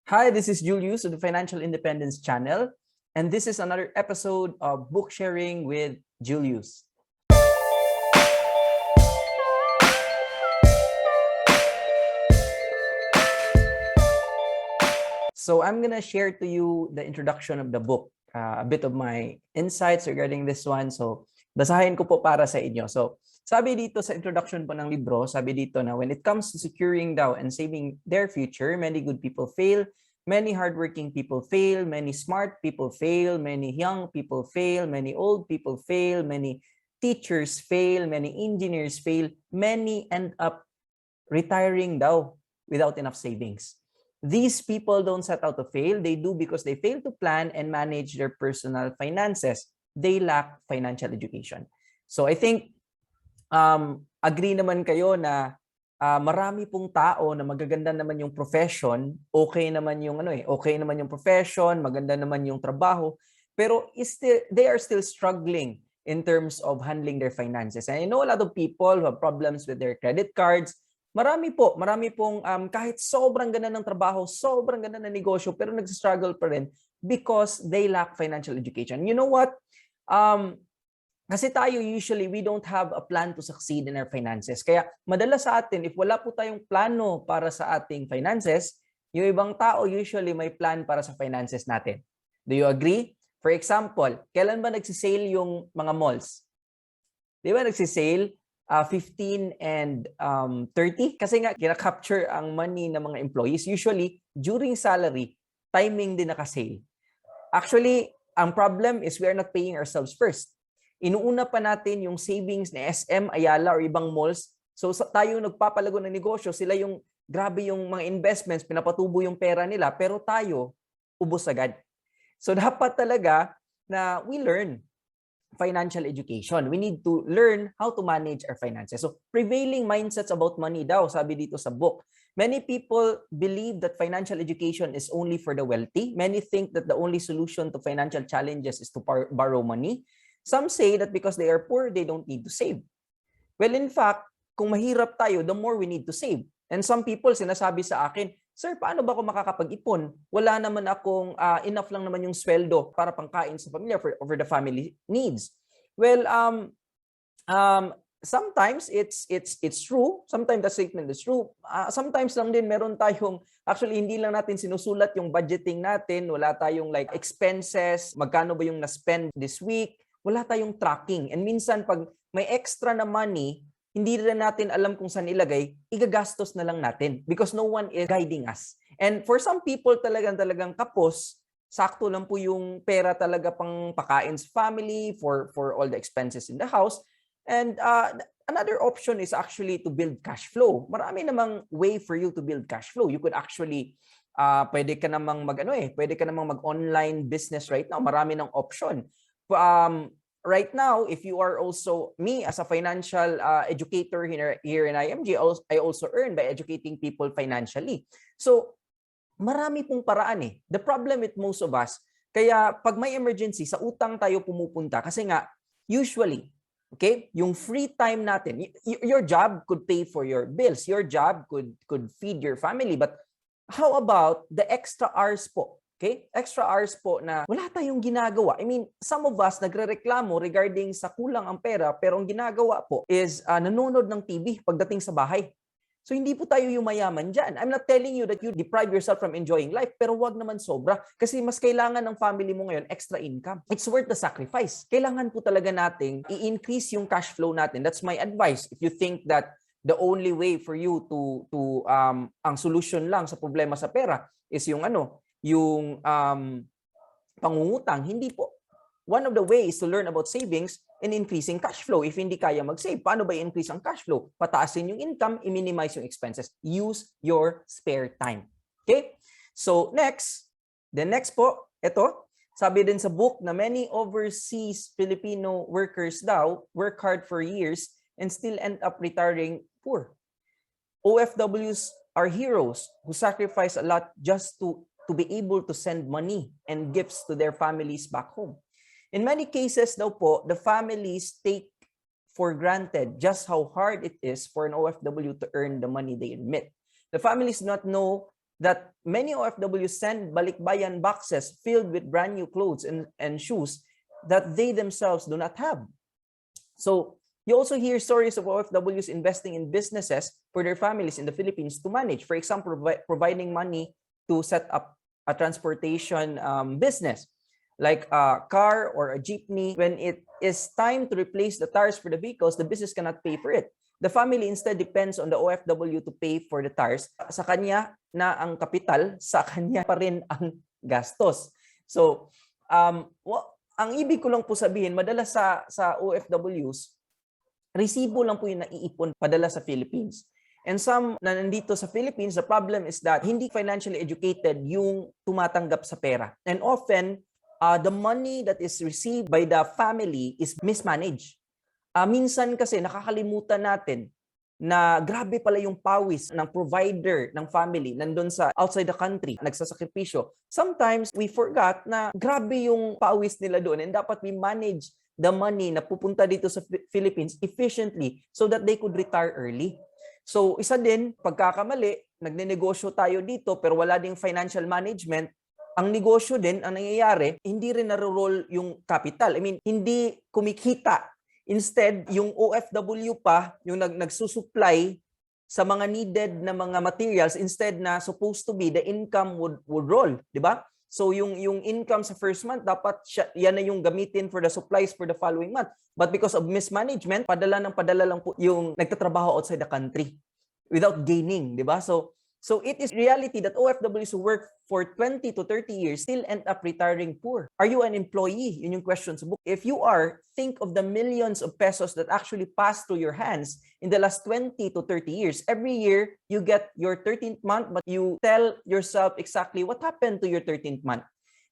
Hi, this is Julius of the Financial Independence Channel, and this is another episode of Book Sharing with Julius. So I'm gonna share to you the introduction of the book, a bit of my insights regarding this one. So basahin ko po para sa inyo. So sabi dito sa introduction po ng libro, sabi dito na when it comes to securing daw and saving their future, many good people fail, many hardworking people fail, many smart people fail, many young people fail, many old people fail, many teachers fail, many engineers fail, many end up retiring daw without enough savings. These people don't set out to fail. They do because they fail to plan and manage their personal finances. They lack financial education. So I think agree naman kayo na marami pong tao na magaganda naman yung profession, okay naman yung okay naman yung profession, maganda naman yung trabaho, pero they are still struggling in terms of handling their finances. And I know a lot of people who have problems with their credit cards. Marami pong kahit sobrang ganda ng trabaho, sobrang ganda ng negosyo, pero nag-struggle pa rin because they lack financial education. You know what? Kasi tayo usually, we don't have a plan to succeed in our finances. Kaya madalas sa atin, if wala po tayong plano para sa ating finances, yung ibang tao usually may plan para sa finances natin. Do you agree? For example, kailan ba nagsisale yung mga malls? Di ba nagsisale? 15 and 30. Kasi nga, kina-capture ang money ng mga employees. Usually, during salary, timing din naka-sale. Actually, ang problem is we are not paying ourselves first. Inuuna pa natin yung savings ni SM, Ayala, or ibang malls. So tayo nagpapalago ng negosyo, sila yung grabe yung mga investments, pinapatubo yung pera nila, pero tayo, ubos agad. So dapat talaga na we learn financial education. We need to learn how to manage our finances. So prevailing mindsets about money daw, sabi dito sa book. Many people believe that financial education is only for the wealthy. Many think that the only solution to financial challenges is to borrow money. Some say that because they are poor, they don't need to save. Well, in fact, kung mahirap tayo, the more we need to save. And some people sinasabi sa akin, Sir, paano ba ako makakapag-ipon? Wala naman akong enough lang naman yung sweldo para pangkain sa pamilya for the family needs. Well, sometimes it's true. Sometimes the statement is true. Sometimes lang din meron tayong, actually hindi lang natin sinusulat yung budgeting natin. Wala tayong like expenses, magkano ba yung na-spend this week. Wala tayong tracking. And minsan pag may extra na money, hindi rin natin alam kung saan ilagay, igagastos na lang natin because no one is guiding us. And for some people talagang kapos, sakto lang po yung pera talaga pang pakain sa family, for all the expenses in the house. And another option is actually to build cash flow. Marami namang way for you to build cash flow. You could actually, pwede ka namang mag-online business right now. Marami ng option. Right now, if you are also, me as a financial educator here in IMG, I also earn by educating people financially. So, marami pong paraan eh. The problem with most of us, kaya pag may emergency, sa utang tayo pumupunta. Kasi nga, usually, okay, yung free time natin, your job could pay for your bills. Your job could feed your family. But how about the extra hours po? Okay? Extra hours po na wala tayong ginagawa. I mean, some of us nagrereklamo regarding sa kulang ang pera, pero ang ginagawa po is nanonood ng TV pagdating sa bahay. So hindi po tayo yung mayaman dyan. I'm not telling you that you deprive yourself from enjoying life, pero wag naman sobra. Kasi mas kailangan ng family mo ngayon extra income. It's worth the sacrifice. Kailangan po talaga nating i-increase yung cash flow natin. That's my advice. If you think that the only way for you to ang solution lang sa problema sa pera is yung pangungutang, hindi po. One of the ways to learn about savings and increasing cash flow. If hindi kaya mag-save, paano ba i-increase ang cash flow? Pataasin yung income, i-minimize yung expenses. Use your spare time. Okay? So the next po, ito, sabi din sa book na many overseas Filipino workers daw work hard for years and still end up retiring poor. OFWs are heroes who sacrifice a lot just to be able to send money and gifts to their families back home. In many cases daw po, the families take for granted just how hard it is for an OFW to earn the money they remit. The families do not know that many OFWs send balikbayan boxes filled with brand new clothes and shoes that they themselves do not have. So you also hear stories of OFWs investing in businesses for their families in the Philippines to manage. For example, providing money to set up a transportation business, like a car or a jeepney. When it is time to replace the tires for the vehicles, the business cannot pay for it. The family instead depends on the OFW to pay for the tires. Sa kanya na ang kapital, sa kanya pa rin ang gastos. So, ang ibig ko lang po sabihin, madalas sa OFWs, resibo lang po yung naiipon padala sa Philippines. And some na nandito sa Philippines, the problem is that hindi financially educated yung tumatanggap sa pera. And often, the money that is received by the family is mismanaged. Minsan kasi nakakalimutan natin na grabe pala yung pawis ng provider ng family nandun sa outside the country, nagsasakripisyo. Sometimes we forgot na grabe yung pawis nila doon and dapat we manage the money na pupunta dito sa Philippines efficiently so that they could retire early. So isa din, pagkakamali, nagnenegosyo tayo dito pero wala ding financial management, ang negosyo din, ang nangyayari, hindi rin naro-roll yung capital. I mean, hindi kumikita. Instead, yung OFW pa, yung nagsusupply sa mga needed na mga materials, instead na supposed to be, the income would roll, di ba? So yung income sa first month, dapat yan na yung gamitin for the supplies for the following month. But because of mismanagement, padala lang po yung nagtatrabaho outside the country without gaining, di ba? So it is reality that OFWs who work for 20 to 30 years still end up retiring poor. Are you an employee? Yun yung question sa book. If you are, think of the millions of pesos that actually pass through your hands in the last 20 to 30 years. Every year, you get your 13th month, but you tell yourself exactly what happened to your 13th month.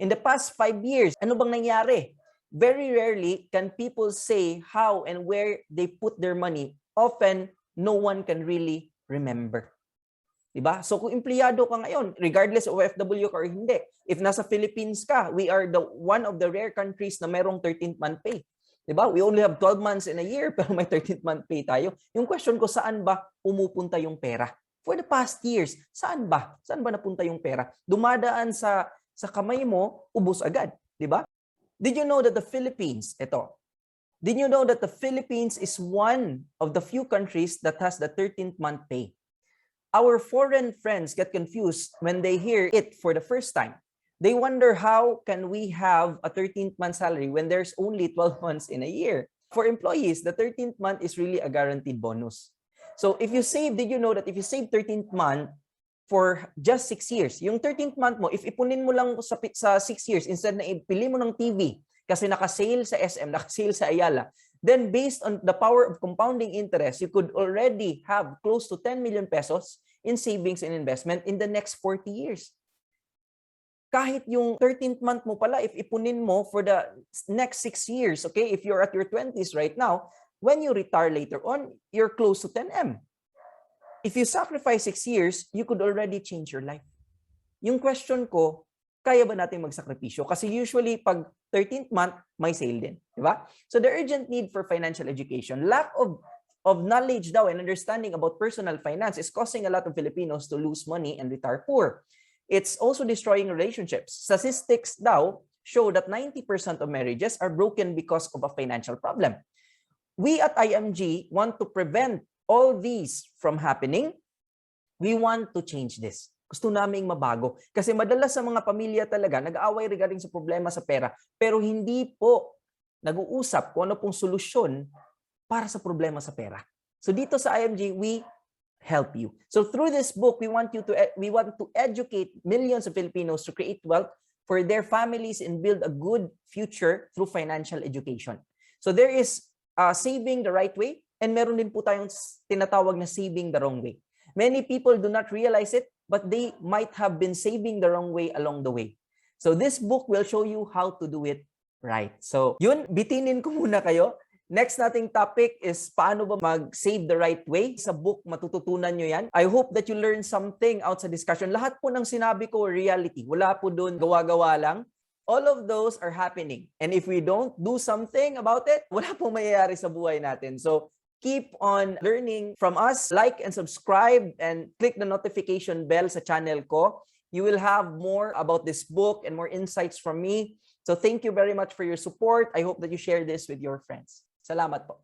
In the past 5 years, ano bang nangyari? Very rarely can people say how and where they put their money. Often, no one can really remember. Diba? So kung empleyado ka ngayon, regardless of OFW ka or hindi, if nasa Philippines ka, we are one of the rare countries na merong 13th month pay. Diba? We only have 12 months in a year pero may 13th month pay tayo. Yung question ko, saan ba pumupunta yung pera? For the past years, saan ba? Saan ba napunta yung pera? Dumadaan sa kamay mo, ubos agad. Diba? Did you know that the Philippines, did you know that the Philippines is one of the few countries that has the 13th month pay? Our foreign friends get confused when they hear it for the first time. They wonder how can we have a 13th month salary when there's only 12 months in a year. For employees, the 13th month is really a guaranteed bonus. So if you save, did you know that if you save 13th month for just 6 years, yung 13th month mo, if ipunin mo lang sa 6 years, instead na ipili mo ng TV, kasi naka-sale sa SM, naka-sale sa Ayala, then based on the power of compounding interest, you could already have close to 10 million pesos in savings and investment in the next 40 years. Kahit yung 13th month mo pala, if ipunin mo for the next 6 years, okay, if you're at your 20s right now, when you retire later on, you're close to 10M. If you sacrifice 6 years, you could already change your life. Yung question ko, kaya ba natin magsakripisyo? Kasi usually, pag 13th month, may sale din. Diba? So the urgent need for financial education, lack of knowledge daw and understanding about personal finance is causing a lot of Filipinos to lose money and retire poor. It's also destroying relationships. Statistics daw show that 90% of marriages are broken because of a financial problem. We at IMG want to prevent all these from happening. We want to change this. Gusto naming mabago. Kasi madalas sa mga pamilya talaga, nag-aaway regarding sa problema sa pera, pero hindi po nag-uusap kung ano pong solusyon para sa problema sa pera. So dito sa IMG, we help you. So through this book, we want to educate millions of Filipinos to create wealth for their families and build a good future through financial education. So there is saving the right way, and meron din po tayong tinatawag na saving the wrong way. Many people do not realize it, but they might have been saving the wrong way along the way. So this book will show you how to do it right. So yun, bitinin ko muna kayo. Next nating topic is paano ba mag-save the right way. Sa book, matututunan nyo yan. I hope that you learn something out sa discussion. Lahat po ng sinabi ko, reality. Wala po doon gawa-gawa lang. All of those are happening. And if we don't do something about it, wala pong mayayari sa buhay natin. So keep on learning from us. Like and subscribe and click the notification bell sa channel ko. You will have more about this book and more insights from me. So thank you very much for your support. I hope that you share this with your friends. Salamat po.